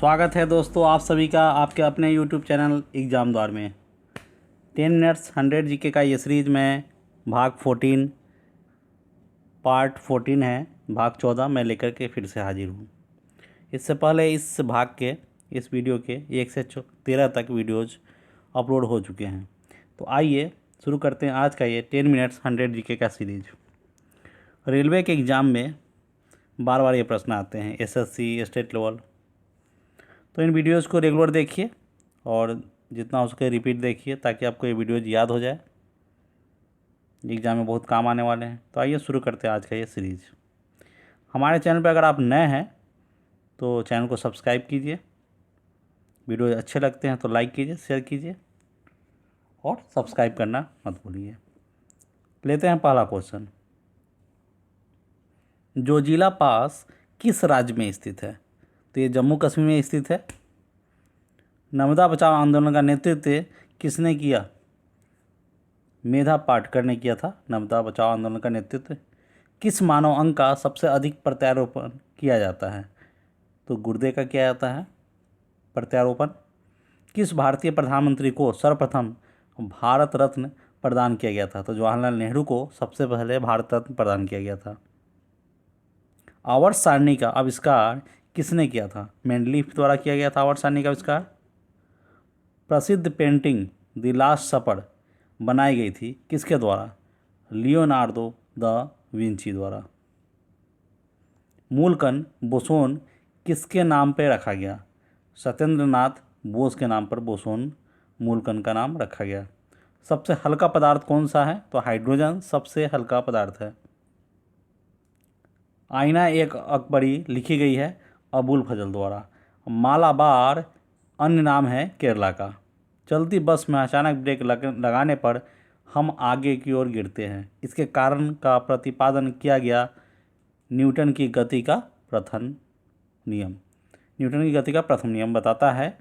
स्वागत है दोस्तों आप सभी का आपके अपने YouTube चैनल एग्ज़ाम द्वार में 10 मिनट्स 100 जीके का ये सीरीज़ में भाग 14 पार्ट 14 है। भाग 14 मैं लेकर के फिर से हाजिर हूँ। इससे पहले इस भाग के इस वीडियो के 1 से 13 तक वीडियोज़ अपलोड हो चुके हैं। तो आइए शुरू करते हैं आज का ये 10 मिनट्स 100 जीके का सीरीज। रेलवे के एग्ज़ाम में बार बार ये प्रश्न आते हैं, SSC स्टेट लेवल। तो इन वीडियोज़ को रेगुलर देखिए और जितना हो सके रिपीट देखिए ताकि आपको ये वीडियोज़ याद हो जाए, एग्ज़ाम में बहुत काम आने वाले हैं। तो आइए शुरू करते हैं आज का ये सीरीज़। हमारे चैनल पर अगर आप नए हैं तो चैनल को सब्सक्राइब कीजिए, वीडियो अच्छे लगते हैं तो लाइक कीजिए, शेयर कीजिए और सब्सक्राइब करना मत भूलिए। लेते हैं पहला क्वेश्चन। जोजिला पास किस राज्य में स्थित है? तो ये जम्मू कश्मीर में स्थित है। नर्मदा बचाओ आंदोलन का नेतृत्व किसने किया? मेधा पाटकर ने किया था नर्मदा बचाओ आंदोलन का नेतृत्व। किस मानव अंग का सबसे अधिक प्रत्यारोपण किया जाता है? तो गुर्दे का किया जाता है प्रत्यारोपण। किस भारतीय प्रधानमंत्री को सर्वप्रथम भारत रत्न प्रदान किया गया था? तो जवाहरलाल नेहरू को सबसे पहले भारत रत्न प्रदान किया गया था। आवर्त सारणी का आविष्कार किसने किया था? मेंडलीफ द्वारा किया गया था आवर्त सारणी का आविष्कार। प्रसिद्ध पेंटिंग द लास्ट सपर बनाई गई थी किसके द्वारा? लियोनार्दो द विंची द्वारा। मूलकन बोसोन किसके नाम पर रखा गया? सत्येंद्रनाथ बोस के नाम पर बोसोन मूलकन का नाम रखा गया। सबसे हल्का पदार्थ कौन सा है? तो हाइड्रोजन सबसे हल्का पदार्थ है। आईना एक अकबरी लिखी गई है अबुल फजल द्वारा। मालाबार अन्य नाम है केरला का। चलती बस में अचानक ब्रेक लगाने पर हम आगे की ओर गिरते हैं, इसके कारण का प्रतिपादन किया गया न्यूटन की गति का प्रथम नियम। न्यूटन की गति का प्रथम नियम बताता है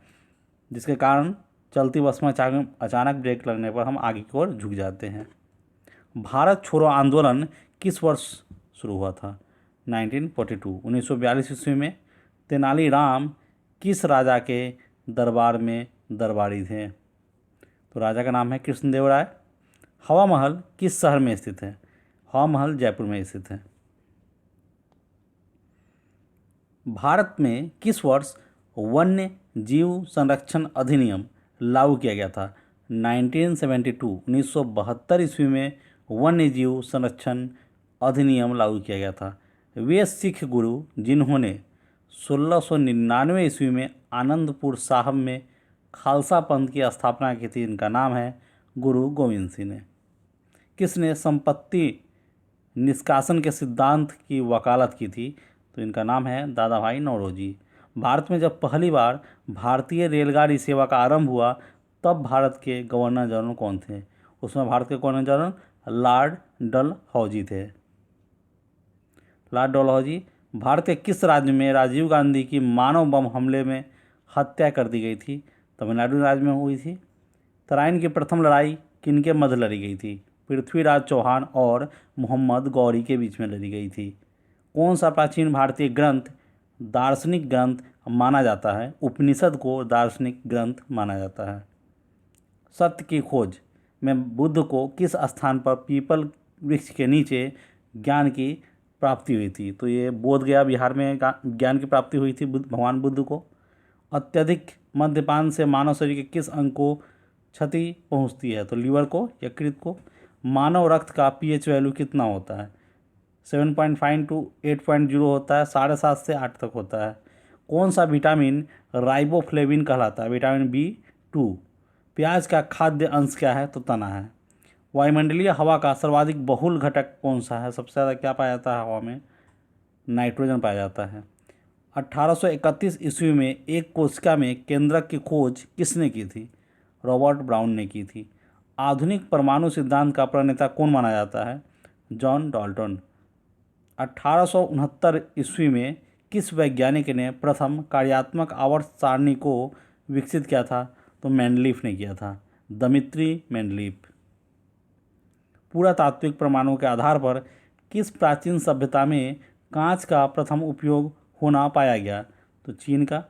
जिसके कारण चलती बस में अचानक ब्रेक लगने पर हम आगे की ओर झुक जाते हैं। भारत छोड़ो आंदोलन किस वर्ष शुरू हुआ था? 1942 1942 ईस्वी में। तेनालीराम किस राजा के दरबार में दरबारी थे? तो राजा का नाम है कृष्णदेव राय। हवा महल किस शहर में स्थित है? हवा महल जयपुर में स्थित है। भारत में किस वर्ष वन्य जीव संरक्षण अधिनियम लागू किया गया था? 1972 1972 ईस्वी में वन्य जीव संरक्षण अधिनियम लागू किया गया था। वे सिख गुरु जिन्होंने 1699 ईस्वी में आनंदपुर साहब में खालसा पंथ की स्थापना की थी, इनका नाम है गुरु गोविंद सिंह ने। किसने संपत्ति निष्कासन के सिद्धांत की वकालत की थी? तो इनका नाम है दादा भाई नौरोजी। भारत में जब पहली बार भारतीय रेलगाड़ी सेवा का आरंभ हुआ तब भारत के गवर्नर जनरल कौन थे? उसमें भारत के गवर्नर जनरल लॉर्ड डलहौजी थे। लॉर्ड डलहौजी। भारत के किस राज्य में राजीव गांधी की मानव बम हमले में हत्या कर दी गई थी? तमिलनाडु राज्य में हुई थी। तराइन की प्रथम लड़ाई किनके मध्य लड़ी गई थी? पृथ्वीराज चौहान और मोहम्मद गौरी के बीच में लड़ी गई थी। कौन सा प्राचीन भारतीय ग्रंथ दार्शनिक ग्रंथ माना जाता है? उपनिषद को दार्शनिक ग्रंथ माना जाता है। सत्य की खोज में बुद्ध को किस स्थान पर पीपल वृक्ष के नीचे ज्ञान की प्राप्ति हुई थी? तो ये बोध गया बिहार में ज्ञान की प्राप्ति हुई थी भगवान बुद्ध को। अत्यधिक मद्यपान से मानव शरीर के किस अंग को क्षति पहुंचती है? तो लीवर को, यकृत को। मानव रक्त का pH वैल्यू कितना होता है? 7.5 to 8.0 होता है, 7.5 से 8 तक होता है। कौन सा विटामिन राइबोफ्लेविन कहलाता है? Vitamin B2। प्याज का खाद्य अंश क्या है? तो तना है। वायुमंडलीय हवा का सर्वाधिक बहुल घटक कौन सा है? सबसे ज़्यादा क्या पाया जाता है हवा में? नाइट्रोजन पाया जाता है। 1831 ईस्वी में एक कोशिका में केंद्रक की खोज किसने की थी? रॉबर्ट ब्राउन ने की थी। आधुनिक परमाणु सिद्धांत का प्रणेता कौन माना जाता है? John Dalton. 1869 ईस्वी में किस वैज्ञानिक ने प्रथम कार्यात्मक आवर्त सारणी को विकसित किया था? तो मेंडलीफ ने किया था, दमित्री मेंडलीफ। पुरातात्विक प्रमाणों के आधार पर किस प्राचीन सभ्यता में कांच का प्रथम उपयोग होना पाया गया? तो चीन का।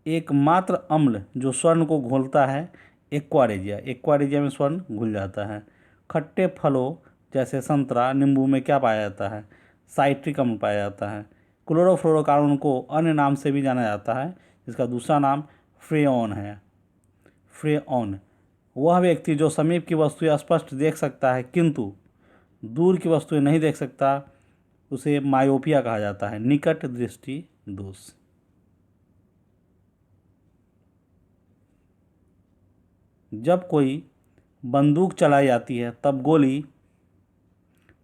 एकमात्र अम्ल जो स्वर्ण को घोलता है एक्वारेजिया। एक्वारेजिया में स्वर्ण घुल जाता है। खट्टे फलों जैसे संतरा, नींबू में क्या पाया जाता है? साइट्रिक अम्ल पाया जाता है। क्लोरोफ्लोरोकार्बन को अन्य नाम से भी जाना जाता है, जिसका दूसरा नाम फ्रेऑन है। फ्रेऑन वह व्यक्ति जो समीप की वस्तुएं स्पष्ट देख सकता है किंतु दूर की वस्तुएं नहीं देख सकता, उसे मायोपिया कहा जाता है, निकट दृष्टि दोष। जब कोई बंदूक चलाई जाती है तब गोली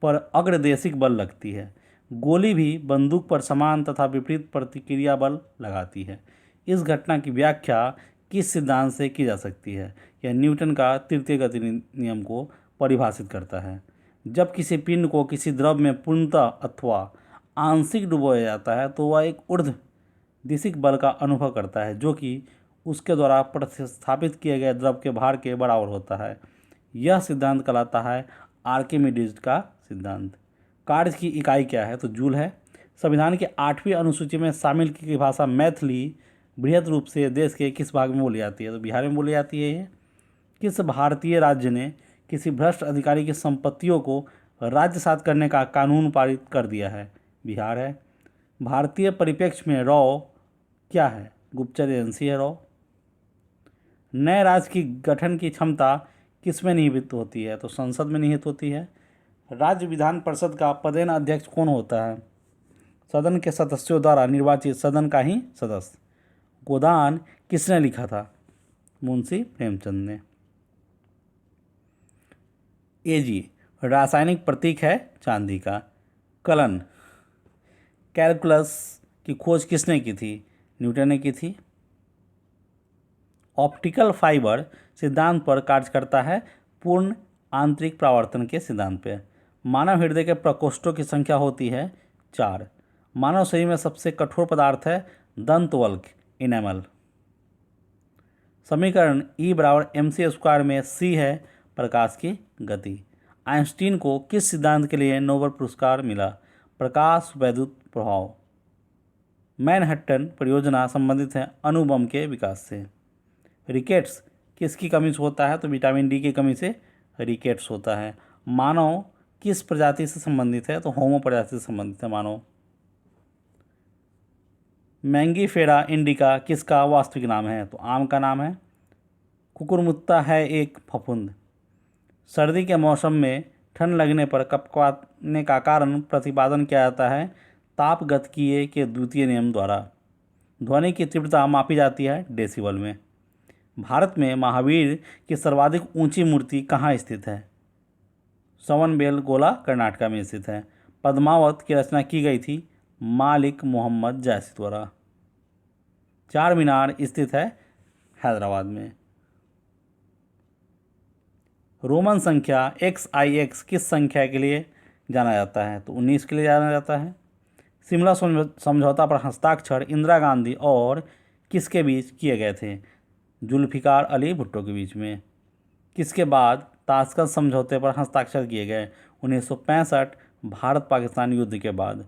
पर अग्रदेशिक बल लगती है। गोली भी बंदूक पर समान तथा विपरीत प्रतिक्रिया बल लगाती है। इस घटना की व्याख्या किस सिद्धांत से की जा सकती है? यह न्यूटन का तृतीय गति नियम को परिभाषित करता है। जब किसी पिंड को किसी द्रव में पूर्णतः अथवा आंशिक डुबोया जाता है तो वह एक ऊर्ध्वदिशिक बल का अनुभव करता है, जो कि उसके द्वारा प्रतिस्थापित किए गए द्रव के भार के बराबर होता है। यह सिद्धांत कहलाता है आर्किमिडीज का सिद्धांत। कार्य की इकाई क्या है? तो जूल है। संविधान की 8वीं अनुसूची में शामिल की भाषा मैथिली बृहद रूप से देश के किस भाग में बोली जाती है? तो बिहार में बोली जाती है। ये किस भारतीय राज्य ने किसी भ्रष्ट अधिकारी की संपत्तियों को राज्यसात करने का कानून पारित कर दिया है? बिहार है। भारतीय परिप्रेक्ष्य में रॉ क्या है? गुप्तचर एजेंसी है रॉ। नए राज्य की गठन की क्षमता किसमें निहित होती है? तो संसद में निहित होती है। राज्य विधान परिषद का पदेन अध्यक्ष कौन होता है? सदन के सदस्यों द्वारा निर्वाचित सदन का ही सदस्य। गोदान किसने लिखा था? मुंशी प्रेमचंद ने। एजी रासायनिक प्रतीक है चांदी का। कलन कैलकुलस की खोज किसने की थी? न्यूटन ने की थी। ऑप्टिकल फाइबर सिद्धांत पर कार्य करता है पूर्ण आंतरिक परावर्तन के सिद्धांत पर। मानव हृदय के प्रकोष्ठों की संख्या होती है 4। मानव शरीर में सबसे कठोर पदार्थ है दंतवल्क इनेमल। समीकरण E बराबर mc² में c है प्रकाश की गति। आइंस्टीन को किस सिद्धांत के लिए नोबेल पुरस्कार मिला? प्रकाश वैद्युत प्रभाव। मैनहट्टन परियोजना संबंधित है अणु बम के विकास से। रिकेट्स किसकी कमी से होता है? तो विटामिन डी की कमी से रिकेट्स होता है। मानव किस प्रजाति से संबंधित है? तो होमो प्रजाति से संबंधित है मानव। मैंगीफेरा इंडिका किसका वास्तविक नाम है? तो आम का नाम है। कुकुरमुत्ता है एक फफूंद। सर्दी के मौसम में ठंड लगने पर कपकपाने का कारण प्रतिपादन किया जाता है तापगतिकीय के द्वितीय नियम द्वारा। ध्वनि की तीव्रता मापी जाती है डेसिबल में। भारत में महावीर की सर्वाधिक ऊंची मूर्ति कहाँ स्थित है? श्रवणबेलगोला कर्नाटक में स्थित है। पद्मावत की रचना की गई थी मालिक मोहम्मद जायसी द्वारा। चार मीनार स्थित है हैदराबाद में। रोमन संख्या XIX किस संख्या के लिए जाना जाता है? तो 19 के लिए जाना जाता है। शिमला समझौता पर हस्ताक्षर इंदिरा गांधी और किसके बीच किए गए थे? जुल्फिकार अली भुट्टो के बीच में। किसके बाद ताशकंद समझौते पर हस्ताक्षर किए गए? 1965 भारत पाकिस्तान युद्ध के बाद।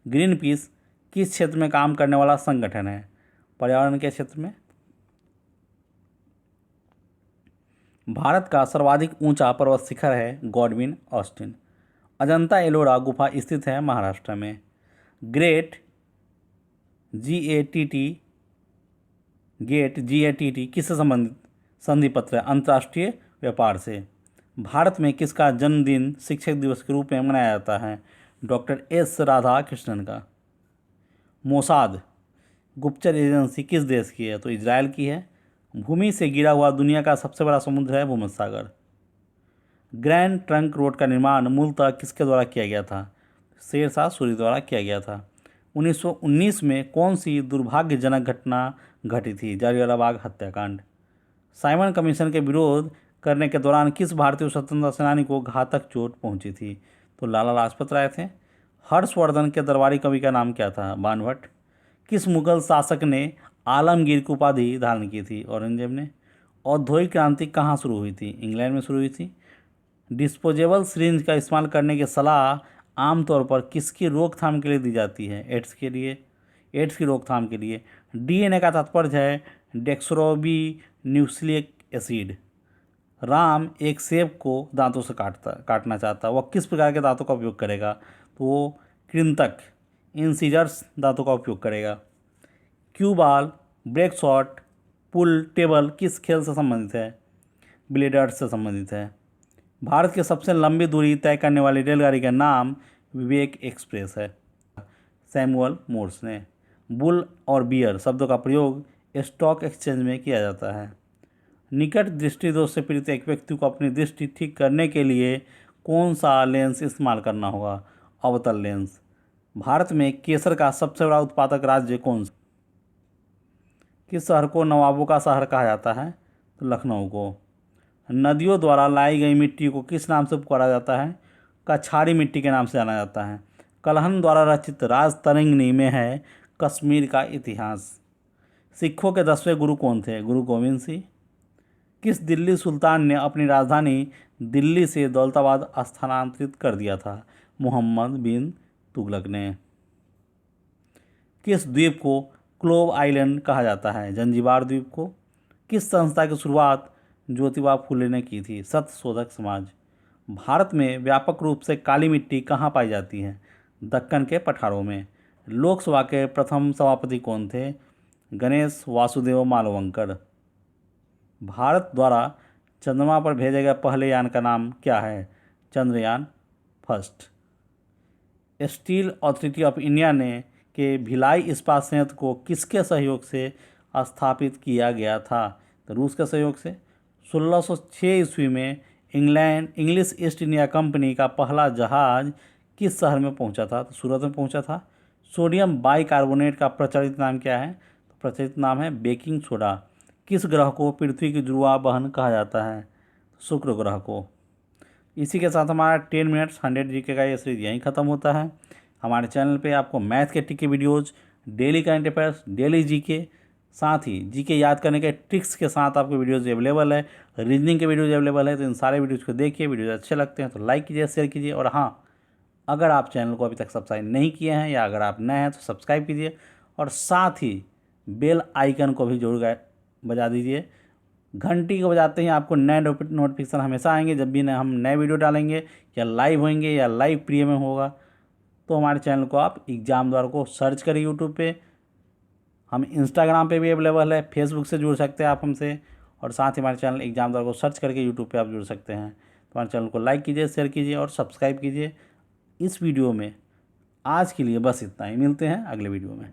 ग्रीन पीस किस क्षेत्र में काम करने वाला संगठन है? पर्यावरण के क्षेत्र में। भारत का सर्वाधिक ऊंचा पर्वत शिखर है गॉडविन ऑस्टिन। अजंता एलोरा गुफा स्थित है महाराष्ट्र में। ग्रेट GATT किससे संबंधित संधि पत्र है? अंतर्राष्ट्रीय व्यापार से। भारत में किसका जन्मदिन शिक्षक दिवस के रूप में मनाया जाता है? डॉक्टर S राधाकृष्णन का। मोसाद गुप्तचर एजेंसी किस देश की है? तो इजराइल की है। भूमि से गिरा हुआ दुनिया का सबसे बड़ा समुद्र है भूमध्यसागर। ग्रैंड ट्रंक रोड का निर्माण मूलतः किसके द्वारा किया गया था? शेरशाह सूरी द्वारा किया गया था। 1919 में कौन सी दुर्भाग्यजनक घटना घटी थी? जालियांवाला बाग हत्याकांड। साइमन कमीशन के विरोध करने के दौरान किस भारतीय स्वतंत्रता सेनानी को घातक चोट पहुंची थी? तो लाला लाजपत राय थे। हर्षवर्धन के दरबारी कवि का नाम क्या था? बाणभट्ट। किस मुगल शासक ने आलमगीर की उपाधि धारण की थी? औरंगजेब ने। औद्योगिक क्रांति कहाँ शुरू हुई थी? इंग्लैंड में शुरू हुई थी। डिस्पोजेबल सिरिंज का इस्तेमाल करने की सलाह आमतौर पर किसकी रोकथाम के लिए दी जाती है? एड्स के लिए। एड्स की रोकथाम के लिए। डीएनए का तात्पर्य है डेक्सोरोबी न्यूक्लिक एसिड। राम एक सेब को दांतों से काटना चाहता है, वह किस प्रकार के दांतों का उपयोग करेगा? तो वो कृंतक इंसीजर्स दांतों का उपयोग करेगा। क्यू बॉल, ब्रेक शॉट, पुल टेबल किस खेल से संबंधित है? बिलियर्ड्स से संबंधित है। भारत की सबसे लंबी दूरी तय करने वाली रेलगाड़ी का नाम विवेक एक्सप्रेस है, सैमुअल मोर्स ने। बुल और बियर शब्दों का प्रयोग स्टॉक एक्सचेंज में किया जाता है। निकट दृष्टि दोष से पीड़ित एक व्यक्ति को अपनी दृष्टि ठीक करने के लिए कौन सा लेंस इस्तेमाल करना होगा? अवतल लेंस। भारत में केसर का सबसे बड़ा उत्पादक राज्य कौन सा? किस शहर को नवाबों का शहर कहा जाता है? तो लखनऊ को। नदियों द्वारा लाई गई मिट्टी को किस नाम से पुकारा जाता है? कछारी मिट्टी के नाम से जाना जाता है। कलहन द्वारा रचित राजतरंगिणी में है कश्मीर का इतिहास। सिखों के 10वें गुरु कौन थे? गुरु गोविंद सिंह। किस दिल्ली सुल्तान ने अपनी राजधानी दिल्ली से दौलताबाद स्थानांतरित कर दिया था? मोहम्मद बिन तुगलक ने। किस द्वीप को क्लोव आइलैंड कहा जाता है? जंजीबार द्वीप को। किस संस्था की शुरुआत ज्योतिबा फुले ने की थी? सत्य शोधक समाज। भारत में व्यापक रूप से काली मिट्टी कहाँ पाई जाती है? दक्कन के पठारों में। लोकसभा के प्रथम सभापति कौन थे? गणेश वासुदेव मालवंकर। भारत द्वारा चंद्रमा पर भेजे गए पहले यान का नाम क्या है? Chandrayaan first. Steel authority of India ने के भिलाई इस्पात संयंत्र को किसके सहयोग से स्थापित किया गया था? तो रूस के सहयोग से। 1606 ईस्वी में इंग्लिश ईस्ट इंडिया कंपनी का पहला जहाज किस शहर में पहुंचा था? तो सूरत में पहुंचा था। सोडियम बाइकार्बोनेट का प्रचलित नाम क्या है? तो प्रचलित नाम है बेकिंग सोडा। किस ग्रह को पृथ्वी की ध्रुवा बहन कहा जाता है? शुक्र ग्रह को। इसी के साथ हमारा 10 मिनट्स 100 जीके का ये सीरीज यहीं ख़त्म होता है। हमारे चैनल पे आपको मैथ के टिके videos, daily current affairs, daily GK, साथ ही जीके याद करने के ट्रिक्स के साथ आपको वीडियोज़ अवेलेबल है, रीजनिंग के वीडियोज़ अवेलेबल है। तो इन सारे वीडियोज़ को देखिए, वीडियोज़ अच्छे लगते हैं तो लाइक कीजिए, शेयर कीजिए। और हाँ, अगर आप चैनल को अभी तक सब्सक्राइब नहीं किए हैं या अगर आप नए हैं तो सब्सक्राइब कीजिए और साथ ही बेल आइकन को भी जरूर बजा दीजिए। घंटी को बजाते ही आपको नए नोटिफिकेशन हमेशा आएंगे जब भी हम नए वीडियो डालेंगे या लाइव होंगे या लाइव प्री में होगा। तो हमारे चैनल को आप एग्जाम द्वारा को सर्च करिए यूट्यूब पे। हम इंस्टाग्राम पे भी अवेलेबल है, फेसबुक से जुड़ सकते हैं आप हमसे, और साथ ही हमारे चैनल एग्जाम द्वारा को सर्च करके यूट्यूब पे आप जुड़ सकते हैं। तो हमारे चैनल को लाइक कीजिए, शेयर कीजिए और सब्सक्राइब कीजिए। इस वीडियो में आज के लिए बस इतना ही, मिलते हैं अगले वीडियो में।